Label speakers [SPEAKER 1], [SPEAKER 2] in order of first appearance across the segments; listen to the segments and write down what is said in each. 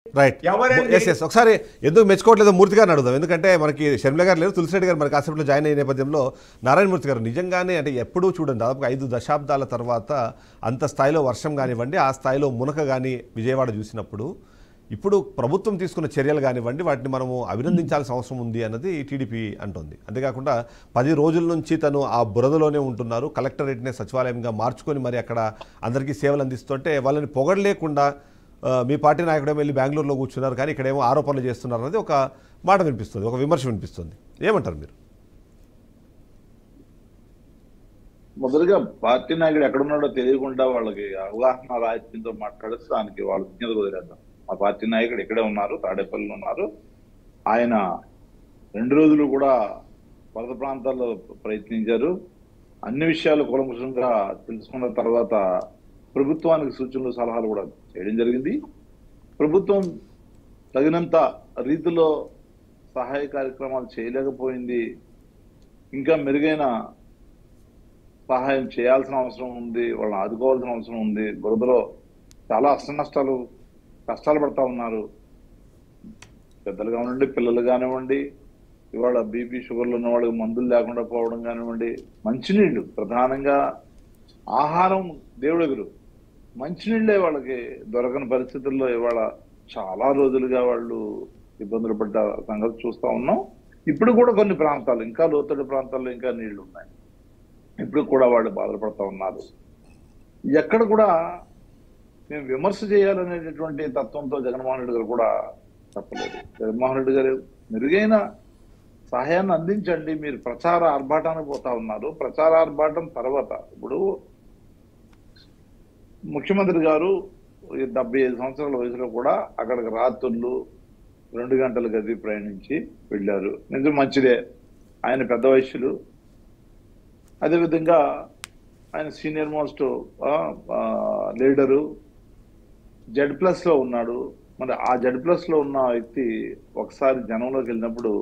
[SPEAKER 1] Right.
[SPEAKER 2] ఎవరండి
[SPEAKER 1] yes yes ఒకసారి ఎందుకు మెచ్చుకోవట్లేదో మూర్తి గారిని అడుగుదాం. ఎందుకంటే మనకి షర్మిల గారు లేరు, తులసిరెడ్డి గారు మరి కాసేపులో జాయిన్ అయ్యే నేపథ్యంలో నారాయణమూర్తి గారు నిజంగానే అంటే ఎప్పుడూ చూడండి దాదాపు 5 దశాబ్దాల తర్వాత అంత స్థాయిలో వర్షం కానివ్వండి, ఆ స్థాయిలో మునక కానీ విజయవాడ చూసినప్పుడు ఇప్పుడు ప్రభుత్వం తీసుకున్న చర్యలు కానివ్వండి వాటిని మనము అభినందించాల్సిన అవసరం ఉంది అన్నది టీడీపీ అంటోంది. అంతేకాకుండా 10 రోజుల నుంచి తను ఆ బురదలోనే ఉంటున్నారు, కలెక్టరేట్నే సచివాలయంగా మార్చుకొని మరి అక్కడ అందరికీ సేవలు అందిస్తుంటే వాళ్ళని పొగడలేకుండా మీ పార్టీ నాయకుడు వెళ్ళి బెంగళూరులో కూర్చున్నారు కానీ ఇక్కడేమో ఆరోపణలు చేస్తున్నారు అనేది ఒక మాట వినిపిస్తుంది, ఒక విమర్శ వినిపిస్తుంది. ఏమంటారు మీరు?
[SPEAKER 3] మొదలుగా పార్టీ నాయకుడు ఎక్కడున్నాడో తెలియకుండా వాళ్ళకి అవగాహన రాహిత్యంతో మాట్లాడితే దానికి వాళ్ళ విజ్ఞత వదిలేద్దాం. ఆ పార్టీ నాయకుడు ఇక్కడే ఉన్నారు, తాడేపల్లిలో ఉన్నారు. ఆయన 2 రోజులు కూడా వరద ప్రాంతాల్లో ప్రయత్నించారు. అన్ని విషయాలు కూలంకషంగా తెలుసుకున్న తర్వాత ప్రభుత్వానికి సూచనలు సలహాలు కూడా చేయడం జరిగింది. ప్రభుత్వం తగినంత రీతిలో సహాయ కార్యక్రమాలు చేయలేకపోయింది. ఇంకా మెరుగైన సహాయం చేయాల్సిన అవసరం ఉంది, వాళ్ళని ఆదుకోవాల్సిన అవసరం ఉంది. బురదలో చాలా అష్టనష్టాలు కష్టాలు పడతా ఉన్నారు. పెద్దలు కానివ్వండి, పిల్లలు కానివ్వండి, ఇవాళ బీపీ షుగర్లు ఉన్న వాళ్ళకి మందులు లేకుండా పోవడం కానివ్వండి, మంచినీళ్ళు ప్రధానంగా, ఆహారం దేవుడెగురు, మంచినీళ్ళే వాళ్ళకి దొరకని పరిస్థితుల్లో ఇవాళ చాలా రోజులుగా వాళ్ళు ఇబ్బందులు పడ్డ సంగతి చూస్తా ఉన్నాం. ఇప్పుడు కూడా కొన్ని ప్రాంతాలు, ఇంకా లోతట్టు ప్రాంతాల్లో ఇంకా నీళ్లు ఉన్నాయి. ఇప్పుడు కూడా వాళ్ళు బాధపడతా ఉన్నారు. ఎక్కడ కూడా మేము విమర్శ చేయాలనేటటువంటి తత్వంతో జగన్మోహన్ రెడ్డి గారు కూడా చెప్పలేదు. జగన్మోహన్ రెడ్డి గారు మెరుగైన సహాయాన్ని అందించండి. మీరు ప్రచార ఆర్భాటానికి పోతా ఉన్నారు. ప్రచార ఆర్భాటం తర్వాత ఇప్పుడు ముఖ్యమంత్రి గారు 75 సంవత్సరాల వయసులో కూడా అక్కడికి రాత్రులు 2 గంటల గది ప్రయాణించి వెళ్ళారు. నిజం మంచిదే, ఆయన పెద్ద వయస్సులు. అదేవిధంగా ఆయన సీనియర్ మోస్ట్ లీడరు, Z+ లో ఉన్నాడు. మరి ఆ Z+ లో ఉన్న వ్యక్తి ఒకసారి జనంలోకి వెళ్ళినప్పుడు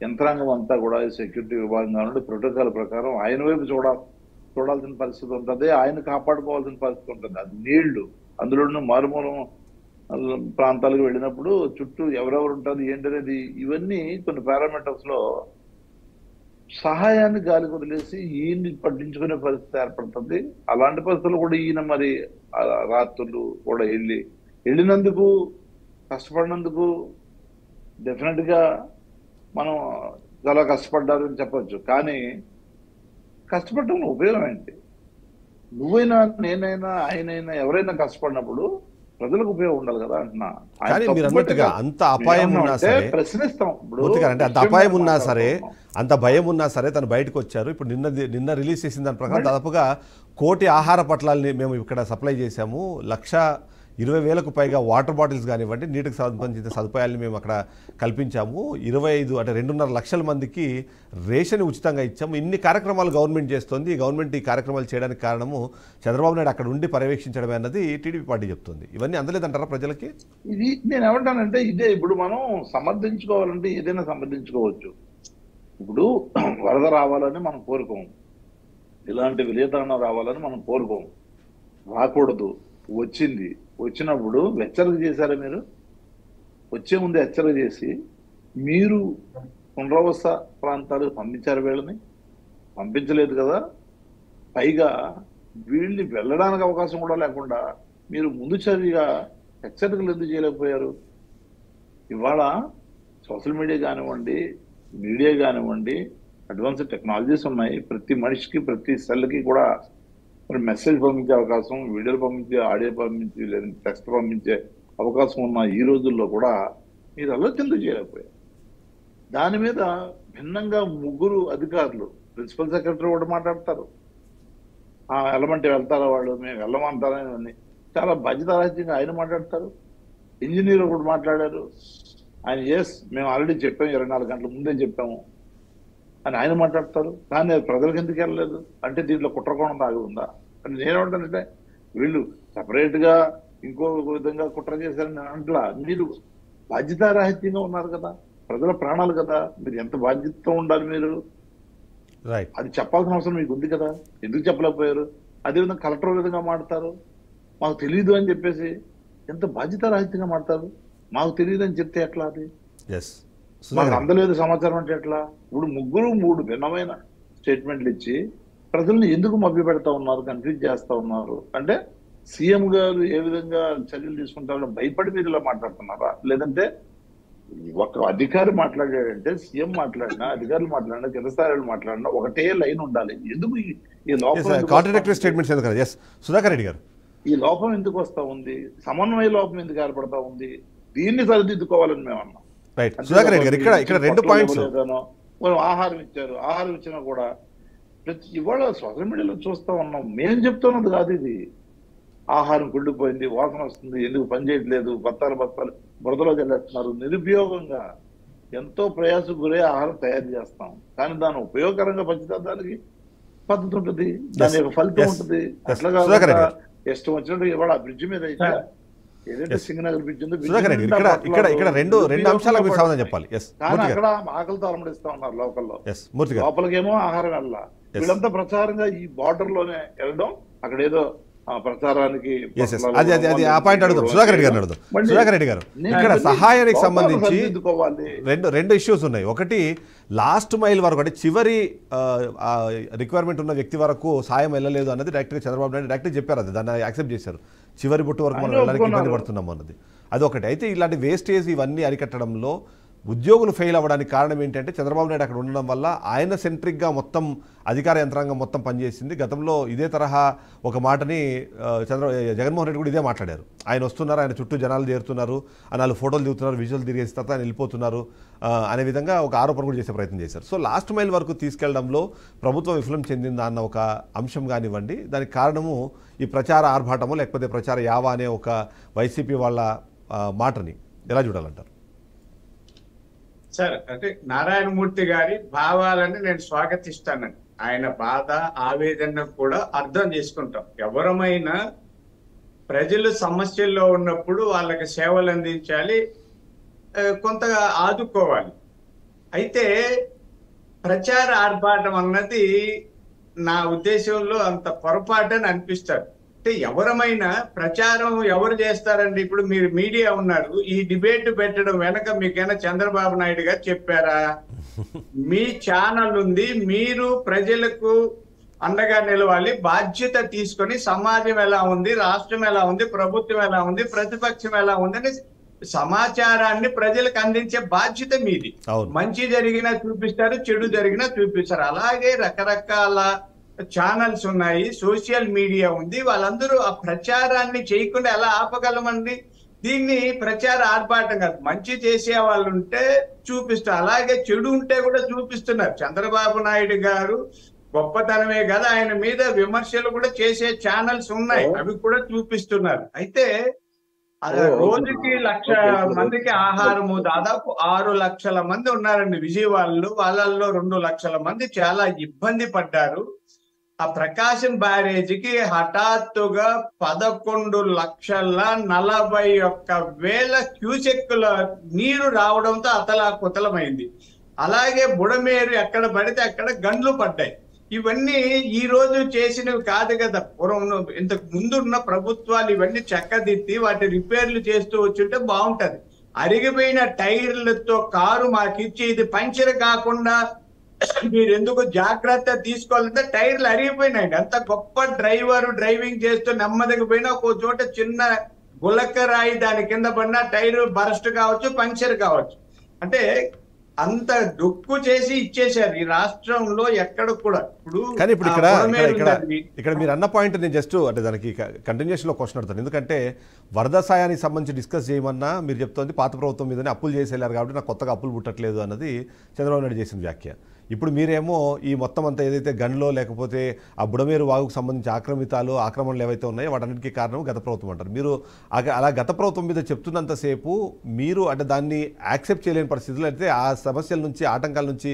[SPEAKER 3] యంత్రాంగం అంతా కూడా సెక్యూరిటీ విభాగం కానివ్వండి, ప్రోటోకాల్ ప్రకారం ఆయన వైపు చూడాల్సిన పరిస్థితి ఉంటుంది, ఆయన కాపాడుకోవాల్సిన పరిస్థితి ఉంటుంది. అది నీళ్లు, అందులోనూ మారుమూలం ప్రాంతాలకు వెళ్ళినప్పుడు చుట్టూ ఎవరెవరు ఉంటారు ఏంటనేది, ఇవన్నీ కొన్ని పారామీటర్స్ లో సహాయాన్ని గాలి వదిలేసి ఈయన్ని పట్టించుకునే పరిస్థితి ఏర్పడుతుంది. అలాంటి పరిస్థితులు కూడా ఈయన మరి రాత్రులు కూడా వెళ్ళినందుకు, కష్టపడినందుకు డెఫినెట్ గా మనం చాలా కష్టపడ్డారని చెప్పొచ్చు. కానీ కష్టపడటం ఉపయోగం ఏంటి? నువ్వైనా, నేనైనా, ఆయనైనా, ఎవరైనా కష్టపడినప్పుడు ప్రజలకు ఉపయోగం ఉండాలి కదా అంటున్నా.
[SPEAKER 1] కానీ మీరు అన్నట్టుగా అంత అపాయం ఉన్నా సరే
[SPEAKER 3] ప్రశ్నిస్తాం.
[SPEAKER 1] అంటే అంత అపాయం ఉన్నా సరే, అంత భయం ఉన్నా సరే తను బయటకు వచ్చారు. ఇప్పుడు నిన్న రిలీజ్ చేసిన దాని ప్రకారం దాదాపుగా 1 కోటి ఆహార పట్లాలని మేము ఇక్కడ సప్లై చేశాము. 1,20,000కు పైగా వాటర్ బాటిల్స్ కానివ్వండి, నీటికి సంబంధించిన సదుపాయాలను మేము అక్కడ కల్పించాము. 25 అంటే 2.5 లక్షల మందికి రేషన్ ఉచితంగా ఇచ్చాము. ఇన్ని కార్యక్రమాలు గవర్నమెంట్ చేస్తుంది. ఈ గవర్నమెంట్ ఈ కార్యక్రమాలు చేయడానికి కారణము చంద్రబాబు నాయుడు అక్కడ ఉండి పర్యవేక్షించడమే అన్నది టీడీపీ పార్టీ చెప్తుంది. ఇవన్నీ అందలేదంటారా ప్రజలకి?
[SPEAKER 3] ఇది నేను ఏమంటానంటే ఇదే. ఇప్పుడు మనం సమర్థించుకోవాలంటే ఏదైనా సమర్థించుకోవచ్చు. ఇప్పుడు వరద రావాలని మనం కోరుకోము, ఇలాంటి విలేతాండం రావాలని మనం కోరుకోము, రాకూడదు. వచ్చినప్పుడు హెచ్చరిక చేశారా మీరు? వచ్చే ముందు హెచ్చరిక చేసి మీరు పునరావాస ప్రాంతాలకు పంపించారు వీళ్ళని? పంపించలేదు కదా. పైగా వీళ్ళని వెళ్ళడానికి అవకాశం కూడా లేకుండా మీరు ముందు చర్యగా హెచ్చరికలు ఎందుకు చేయలేకపోయారు? ఇవాళ సోషల్ మీడియా కానివ్వండి, మీడియా కానివ్వండి, అడ్వాన్స్డ్ టెక్నాలజీస్ ఉన్నాయి. ప్రతి మనిషికి, ప్రతి సెల్కి కూడా మరి మెసేజ్ పంపించే అవకాశం, వీడియోలు పంపించే, ఆడియో పంపించి, లేదా టెక్స్ట్ పంపించే అవకాశం ఉన్న ఈ రోజుల్లో కూడా మీరు ఆలోచనలు చేయలేకపోయారు. దాని మీద భిన్నంగా 3 అధికారులు, ప్రిన్సిపల్ సెక్రటరీ కూడా మాట్లాడతారు, వెళ్ళమంటే వెళ్తారా వాళ్ళు, మేము వెళ్ళమంటారని చాలా బాధ్యతారాహిత్యంగా ఆయన మాట్లాడతారు. ఇంజనీర్ కూడా మాట్లాడారు. ఆయన మేము ఆల్రెడీ చెప్పాము, 24 గంటల ముందే చెప్పాము అని ఆయన మాట్లాడతారు. కానీ అది ప్రజలకు ఎందుకు వెళ్ళలేదు అంటే దీంట్లో కుట్రకోణం దాగి ఉందా అని నేనేమంటానంటే, వీళ్ళు సపరేట్ గా ఇంకో విధంగా కుట్ర చేశారని అంట్లా. మీరు బాధ్యతారాహిత్యంగా ఉన్నారు కదా, ప్రజల ప్రాణాలు కదా, మీరు ఎంత బాధ్యతతో ఉండాలి మీరు, అది చెప్పాల్సిన అవసరం మీకు ఉంది కదా, ఎందుకు చెప్పలేకపోయారు? అదేవిధంగా కలెక్టర్ విధంగా మాట్లాడతారు, మాకు తెలియదు అని చెప్పేసి ఎంత బాధ్యతారాహిత్యంగా మాట్లాడతారు. మాకు తెలియదని చెప్తే ఎట్లా అది?
[SPEAKER 1] ఎస్
[SPEAKER 3] మాకు అందలేదు సమాచారం అంటే ఎట్లా? ఇప్పుడు ముగ్గురు 3 భిన్నమైన స్టేట్మెంట్లు ఇచ్చి ప్రజల్ని ఎందుకు మభ్యపెడతా ఉన్నారు, కన్ఫ్యూజ్ చేస్తా ఉన్నారు అంటే సీఎం గారు ఏ విధంగా చర్యలు తీసుకుంటారో భయపడి మీరు ఇలా మాట్లాడుతున్నారా? లేదంటే ఒక అధికారి మాట్లాడాడంటే సీఎం మాట్లాడినా, అధికారులు మాట్లాడినా, కింద స్థాయిలు మాట్లాడినా ఒకటే లైన్ ఉండాలి. ఎందుకు ఈ లోపం
[SPEAKER 1] కాంట్రడిక్టరీ స్టేట్మెంట్స్ ఎందుకు? ఎస్ సుధాకర్ రెడ్డి గారు,
[SPEAKER 3] ఈ లోపం ఎందుకు వస్తా ఉంది? సమన్వయ లోపం ఎందుకు ఏర్పడతా ఉంది? దీన్ని సరిదిద్దుకోవాలని మేము అన్నాం.
[SPEAKER 1] రైట్ సుధాకర్ రెడ్డి గారు, ఇక్కడ 2 పాయింట్స్.
[SPEAKER 3] ఆహారం ఇచ్చారు, ఆహారం ఇచ్చినా కూడా ఇవాళ సోషల్ మీడియాలో చూస్తా ఉన్నాం. మేము చెప్తున్నది కాదు ఇది. ఆహారం కుళ్ళిపోయింది, వాసన వస్తుంది, ఎందుకు పని చేయట్లేదు, బత్తాలు బురదలో చల్లేస్తున్నారు. నిరుపయోగంగా ఎంతో ప్రయాసం గురే ఆహారం తయారు చేస్తాం, కానీ దాన్ని ఉపయోగకరంగా పంచడానికి పద్ధతి ఉంటుంది, దాని యొక్క ఫలితం ఉంటుంది. అట్లా కాకుండా ఇష్టం వచ్చినట్టు ఇవాళ ఆ బ్రిడ్జ్ మీద అయితే ఏదైతే సింగనగర్ బ్రిడ్జ్ ఉందో
[SPEAKER 1] ఇక్కడ రెండు అంశాలకు మీరు సమాధానం చెప్పాలి.
[SPEAKER 3] కానీ అక్కడ ఆకలితో అలమడిస్తా ఉన్నారు లోకల్లో. లోపలికేమో ఆహారం వెళ్ళాల. వీళ్ళంతా ప్రచారంగా ఈ బార్డర్ లోనే వెళ్ళడం, అక్కడ ఏదో ప్రచారానికి
[SPEAKER 1] సుధాకర్ రెడ్డి గారు ఇక్కడ సహాయానికి సంబంధించి రెండు ఇష్యూస్ ఉన్నాయి. ఒకటి లాస్ట్ మైల్ వరకు అంటే చివరి రిక్వైర్మెంట్ ఉన్న వ్యక్తి వరకు సాయం వెళ్ళలేదు అన్నది డైరెక్ట్గా చంద్రబాబు నాయుడు డైరెక్ట్గా చెప్పారు. అది దాన్ని యాక్సెప్ట్ చేశారు. చివరి బుట్టు వరకు మనం వెళ్ళడానికి ఇబ్బంది పడుతున్నాము అన్నది అదొకటి. అయితే ఇలాంటి వేస్టేజ్ ఇవన్నీ అరికట్టడంలో ఉద్యోగులు ఫెయిల్ అవ్వడానికి కారణం ఏంటంటే చంద్రబాబు నాయుడు అక్కడ ఉండడం వల్ల ఆయన సెంట్రిక్గా మొత్తం అధికార యంత్రాంగం మొత్తం పనిచేసింది. గతంలో ఇదే తరహా ఒక మాటని జగన్మోహన్ రెడ్డి కూడా ఇదే మాట్లాడారు. ఆయన వస్తున్నారు, ఆయన చుట్టూ జనాలు చేరుతున్నారు, వాళ్ళు ఫోటోలు దిగుతున్నారు, విజువల్ తిరిగేసిన తర్వాత ఆయన వెళ్ళిపోతున్నారు అనే విధంగా ఒక ఆరోపణ కూడా చేసే ప్రయత్నం చేశారు. సో లాస్ట్ మైల్ వరకు తీసుకెళ్లడంలో ప్రభుత్వం విఫలం చెందిందా అన్న ఒక అంశం కానివ్వండి, దానికి కారణము ఈ ప్రచార ఆర్భాటము లేకపోతే ప్రచార యావా అనే ఒక వైసీపీ వాళ్ళ మాటని ఎలా చూడాలంటారు?
[SPEAKER 2] సార్, అంటే నారాయణమూర్తి గారి భావాలని నేను స్వాగతిస్తానండి. ఆయన బాధ ఆవేదన కూడా అర్థం చేసుకుంటాం. ఎవరమైనా ప్రజలు సమస్యల్లో ఉన్నప్పుడు వాళ్ళకి సేవలు అందించాలి, కొంతగా ఆదుకోవాలి. అయితే ప్రచార ఆర్భాటం అన్నది నా ఉద్దేశంలో అంత పొరపాటని అనిపిస్తారు. అంటే ఎవరమైనా ప్రచారం ఎవరు చేస్తారండి? ఇప్పుడు మీరు మీడియా ఉన్నారు, ఈ డిబేట్ పెట్టడం వెనక మీకైనా చంద్రబాబు నాయుడు గారు చెప్పారా? మీ ఛానల్ ఉంది, మీరు ప్రజలకు అండగా నిలవాలి, బాధ్యత తీసుకొని సమాజం ఎలా ఉంది, రాష్ట్రం ఎలా ఉంది, ప్రభుత్వం ఎలా ఉంది, ప్రతిపక్షం ఎలా ఉంది అని సమాచారాన్ని ప్రజలకు అందించే బాధ్యత మీది. మంచి జరిగినా చూపిస్తారు, చెడు జరిగినా చూపిస్తారు. అలాగే రకరకాల ఛానల్స్ ఉన్నాయి, సోషల్ మీడియా ఉంది. వాళ్ళందరూ ఆ ప్రచారాన్ని చేయకుండా ఎలా ఆపగలమండి? దీన్ని ప్రచార ఆర్భాటం కాదు. మంచి చేసే వాళ్ళు ఉంటే చూపిస్తారు, అలాగే చెడు ఉంటే కూడా చూపిస్తున్నారు. చంద్రబాబు నాయుడు గారు గొప్పతనమే కదా, ఆయన మీద విమర్శలు కూడా చేసే ఛానల్స్ ఉన్నాయి, అవి కూడా చూపిస్తున్నారు. అయితే రోజుకి 1,00,000 మందికి ఆహారము, దాదాపు 6 లక్షల మంది ఉన్నారండి విజయవాడలో. వాళ్ళల్లో 2 లక్షల మంది చాలా ఇబ్బంది పడ్డారు. ఆ ప్రకాశం బ్యారేజీకి హఠాత్తుగా 11,41,000 క్యూసెక్కుల నీరు రావడంతో అతలాకుతలమైంది. అలాగే బుడమేరు ఎక్కడ పడితే అక్కడ గండ్లు పడ్డాయి. ఇవన్నీ ఈ రోజు చేసినవి కాదు కదా. పూర్వం ఇంతకు ముందున్న ప్రభుత్వాలు ఇవన్నీ చక్కదిద్ది వాటి రిపేర్లు చేస్తూ వచ్చుంటే బాగుంటది. అరిగిపోయిన టైర్లతో కారు మాకిచ్చి ఇది పంచర్ కాకుండా మీరు ఎందుకు జాగ్రత్త తీసుకోవాలంటే టైర్లు అరిగిపోయినాయండి. అంత గొప్ప డ్రైవర్ డ్రైవింగ్ చేస్తూ నెమ్మదిగా పోయినా ఒక చోట చిన్న గులకరాయి దాని కింద పడినా టైర్ బరస్ట్ కావచ్చు, పంచర్ కావచ్చు. అంటే అంత దుక్కు చేసి ఇచ్చేసారు ఈ రాష్ట్రంలో ఎక్కడ కూడా.
[SPEAKER 1] కానీ ఇప్పుడు ఇక్కడ మీరు అన్న పాయింట్ నేను జస్ట్ అంటే దానికి కంటిన్యూషన్ లో క్వశ్చన్ అడుగుతాను. ఎందుకంటే వరద సాయానికి సంబంధించి డిస్కస్ చేయమన్నా మీరు చెప్తోంది పాత ప్రభుత్వం మీదనే అప్పులు చేసేయారు కాబట్టి నాకు కొత్తగా అప్పులు పుట్టట్లేదు అన్నది చంద్రబాబు నాయుడు చేసిన వ్యాఖ్య. ఇప్పుడు మీరేమో ఈ మొత్తం అంతా ఏదైతే గన్లో లేకపోతే ఆ బుడమేరు వాగుకు సంబంధించి ఆక్రమణలు ఏవైతే ఉన్నాయో వాటన్నిటికీ కారణం గత ప్రభుత్వం అంటారు. మీరు అలా గత ప్రభుత్వం మీద చెప్తున్నంతసేపు మీరు అంటే దాన్ని యాక్సెప్ట్ చేయలేని పరిస్థితులు, అయితే ఆ సమస్యల నుంచి ఆటంకాల నుంచి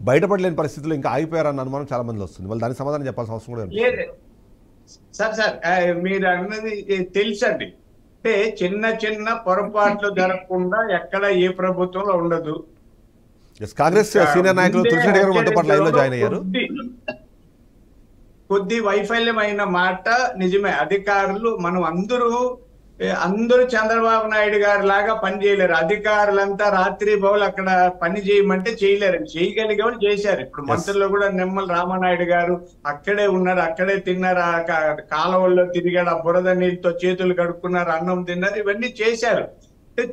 [SPEAKER 1] బయటపడలేని పరిస్థితుల్లో ఇంకా ఆగిపోయారన్న అనుమానం చాలా మంది వస్తుంది. మళ్ళీ దానికి సమాధానం చెప్పాల్సిన అవసరం కూడా
[SPEAKER 2] లేదు. సార్ మీరు అన్నది తెలుసండి. అంటే చిన్న చిన్న పొరపాట్లు జరగకుండా ఎక్కడ ఏ ప్రభుత్వంలో ఉండదు.
[SPEAKER 1] కాంగ్రెస్ సీనియర్ నాయకులు తులసిరెడ్డి గారు మనతో పాటు లైవ్ లో జాయిన్ అయ్యారు.
[SPEAKER 2] కొద్ది వైఫల్యమైన మాట నిజమే. అధికారులు మనం అందరూ అందరూ చంద్రబాబు నాయుడు గారి లాగా పని చేయలేరు. అధికారులంతా రాత్రి బౌలు అక్కడ పని చేయమంటే చేయలేరు. చేయగలిగేవాళ్ళు చేశారు. ఇప్పుడు మంత్రులు కూడా నిమ్మల రామానాయుడు గారు అక్కడే ఉన్నారు, అక్కడే తిన్నారు, కాలువల్లో తిరిగాడు, ఆ బురద నీళ్ళతో చేతులు కడుక్కున్నారు, అన్నం తిన్నారు, ఇవన్నీ చేశారు.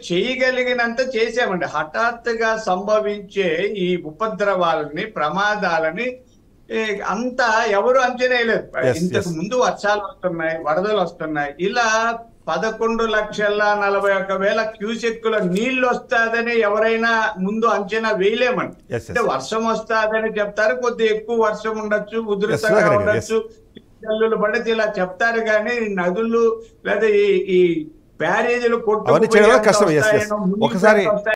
[SPEAKER 2] చేయగలిగినంత చేశామండి. హఠాత్తుగా సంభవించే ఈ ఉపద్రవాలని, ప్రమాదాలని అంతా ఎవరు అంచనా వేయలేదు. ఇంతకు ముందు వర్షాలు వస్తున్నాయి, వరదలు వస్తున్నాయి, ఇలా 11,41,000 క్యూసెక్కుల నీళ్లు వస్తాదని ఎవరైనా ముందు అంచనా వేయలేమండి. అంటే వర్షం వస్తాదని చెప్తారు, కొద్దిగా ఎక్కువ వర్షం ఉండొచ్చు, ఉధృతంగా ఉండొచ్చు, జల్లులు పడితే ఇలా చెప్తారు. కానీ నదులు లేదా ఈ బ్యారేజీలు కొట్టుకు
[SPEAKER 1] కష్టం. ఒకసారి